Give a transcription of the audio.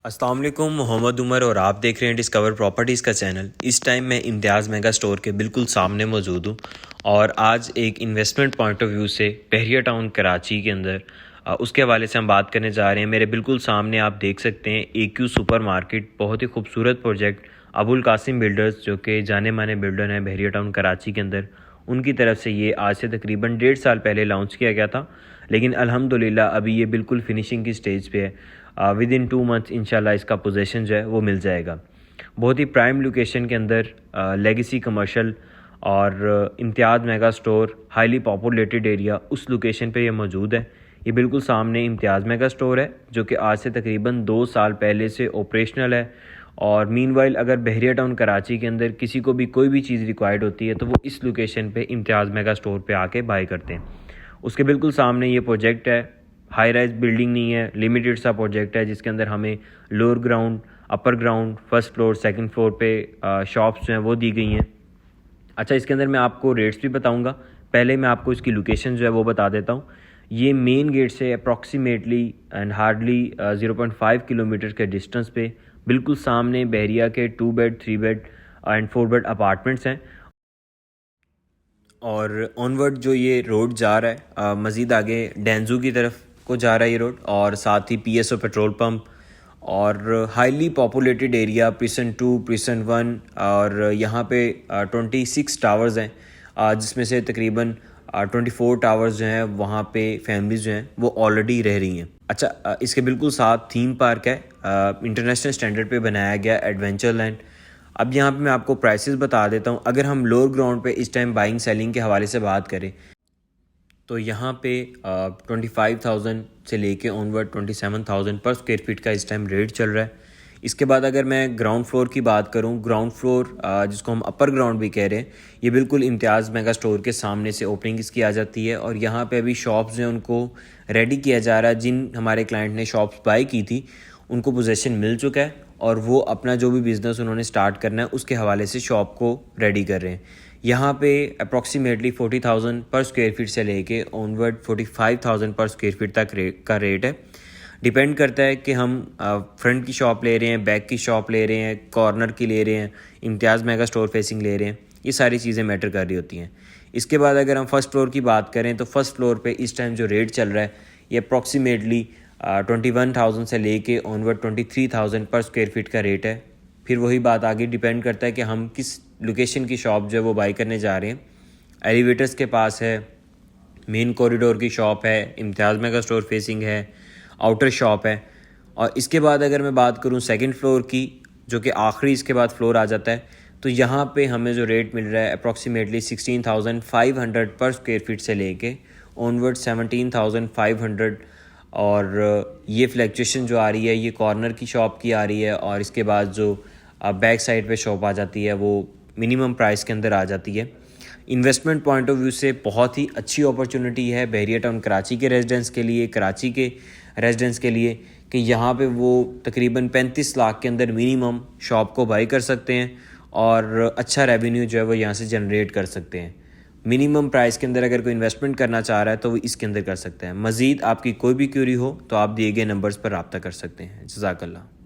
अस्सलाम वालेकुम, मोहम्मद उमर और आप देख रहे हैं डिस्कवर प्रॉपर्टीज़ का चैनल। इस टाइम मैं इम्तियाज़ मेगा स्टोर के बिल्कुल सामने मौजूद हूँ और आज एक इन्वेस्टमेंट पॉइंट ऑफ व्यू से बहरिया टाउन कराची के अंदर उसके हवाले से हम बात करने जा रहे हैं। मेरे बिल्कुल सामने आप देख सकते हैं AQ सुपर मार्केट, बहुत ही खूबसूरत प्रोजेक्ट अबुल कासिम बिल्डर्स जो कि जाने माने बिल्डर हैं बहरिया टाउन कराची के अंदर, उनकी तरफ से ये आज से तकरीबन 1.5 साल पहले लॉन्च किया गया था। लेकिन अल्हम्दुलिल्लाह अभी ये बिल्कुल फिनिशिंग की स्टेज पे है। विद इन 2 मंथ्स इंशाल्लाह इसका पोजेसन जो है वो मिल जाएगा। बहुत ही प्राइम लोकेशन के अंदर लेगेसी कमर्शियल और Imtiaz mega store, highly populated area, उस लोकेशन पे ये मौजूद है। ये बिल्कुल सामने इम्तियाज़ मेगा स्टोर है जो कि आज से तकरीबन 2 साल पहले से ऑपरेशनल है। और मीनवाइल अगर बहरिया टाउन कराची के अंदर किसी को भी कोई भी चीज़ रिक्वायर्ड होती है तो वो इस लोकेशन पे इम्तियाज़ मेगा स्टोर पे आके बाय करते हैं। उसके बिल्कुल सामने ये प्रोजेक्ट है। हाई राइज बिल्डिंग नहीं है, लिमिटेड सा प्रोजेक्ट है जिसके अंदर हमें lower ground, upper ground, first floor, second floor पे शॉप्स जो हैं वो दी गई हैं। अच्छा, इसके अंदर मैं आपको रेट्स भी बताऊंगा। पहले मैं आपको इसकी लोकेशन जो है वो बता देता हूँ। ये मेन गेट से अप्रॉक्सीमेटली एंड हार्डली 0.5 किलोमीटर के डिस्टेंस पे बिल्कुल सामने बहरिया के 2 bed, 3 bed and 4 bed apartments हैं। और ऑनवर्ड जो ये रोड जा रहा है मज़ीद आगे डेंजू की तरफ को जा रहा है ये रोड, और साथ ही PSO पेट्रोल पंप और highly populated area precision 2, precision 1, और यहाँ पे 26 टावर्स हैं जिसमें से तकरीबन 24 टावर्स जो हैं वहाँ पे फैमिलीज जो हैं वो ऑलरेडी रह रही हैं। अच्छा, इसके बिल्कुल साथ थीम पार्क है, इंटरनेशनल स्टैंडर्ड पे बनाया गया एडवेंचर लैंड। अब यहाँ पे मैं आपको प्राइसेस बता देता हूँ। अगर हम लोअर ग्राउंड पे इस टाइम बाइंग सेलिंग के हवाले से बात करें तो यहाँ पे 25,000 से लेके ऑनवर्ड 27,000 पर स्क्वायर फीट का इस टाइम रेट चल रहा है। इसके बाद अगर मैं ग्राउंड फ्लोर की बात करूँ, ग्राउंड फ्लोर जिसको हम अपर ग्राउंड भी कह रहे हैं, ये बिल्कुल इम्तियाज़ मेगा स्टोर के सामने से ओपनिंग इसकी आ जाती है। और यहाँ पे अभी शॉप्स जो हैं उनको रेडी किया जा रहा है। जिन हमारे क्लाइंट ने शॉप्स बाई की थी उनको पोजेसन मिल चुका है और वो अपना जो भी बिज़नेस उन्होंने स्टार्ट करना है उसके हवाले से शॉप को रेडी कर रहे हैं। यहाँ पे अप्रॉक्सीमेटली 40,000 पर स्क्वायर फीट से लेके ऑनवर्ड 45,000 पर स्क्वायर फीट तक का रेट है। डिपेंड करता है कि हम फ्रंट की शॉप ले रहे हैं, बैक की शॉप ले रहे हैं, कॉर्नर की ले रहे हैं, इम्तियाज़ मेगा स्टोर फेसिंग ले रहे हैं, ये सारी चीज़ें मैटर कर रही होती हैं। इसके बाद अगर हम फर्स्ट फ्लोर की बात करें तो फर्स्ट फ्लोर पे इस टाइम जो रेट चल रहा है ये अप्रॉक्सीमेटली 21,000 से लेके ऑनवर्ड 23,000 पर स्क्वायर फीट का रेट है। फिर वही बात आगे डिपेंड करता है कि हम किस लोकेशन की शॉप जो है वो बाई करने जा रहे हैं। एलिवेटर्स के पास है, मेन कॉरिडोर की शॉप है, इम्तियाज़ मेगा स्टोर फेसिंग है, आउटर शॉप है। और इसके बाद अगर मैं बात करूं सेकंड फ्लोर की, जो कि आखिरी इसके बाद फ्लोर आ जाता है, तो यहाँ पे हमें जो रेट मिल रहा है अप्रॉक्सीमेटली 16,500 पर स्क्वायर फीट से लेके ऑनवर्ड 17,500। और ये फ्लैक्चुएशन जो आ रही है ये कॉर्नर की शॉप की आ रही है और इसके बाद जो बैक साइड पे शॉप आ जाती है वो मिनिमम प्राइस के अंदर आ जाती है। इन्वेस्टमेंट पॉइंट ऑफ व्यू से बहुत ही अच्छी अपॉर्चुनिटी है बहरिया टाउन कराची के रेजिडेंट्स के लिए, कराची के रेजिडेंट्स के लिए, कि यहाँ पे वो तकरीबन 35 लाख के अंदर मिनिमम शॉप को बाई कर सकते हैं और अच्छा रेवेन्यू जो है वो यहाँ से जनरेट कर सकते हैं। मिनिमम प्राइस के अंदर अगर कोई इन्वेस्टमेंट करना चाह रहा है तो वो इसके अंदर कर सकते हैं। मज़ीद आपकी कोई भी क्यूरी हो तो आप दिए गए नंबर्स पर रब्ता कर सकते हैं। जज़ाकल्लाह।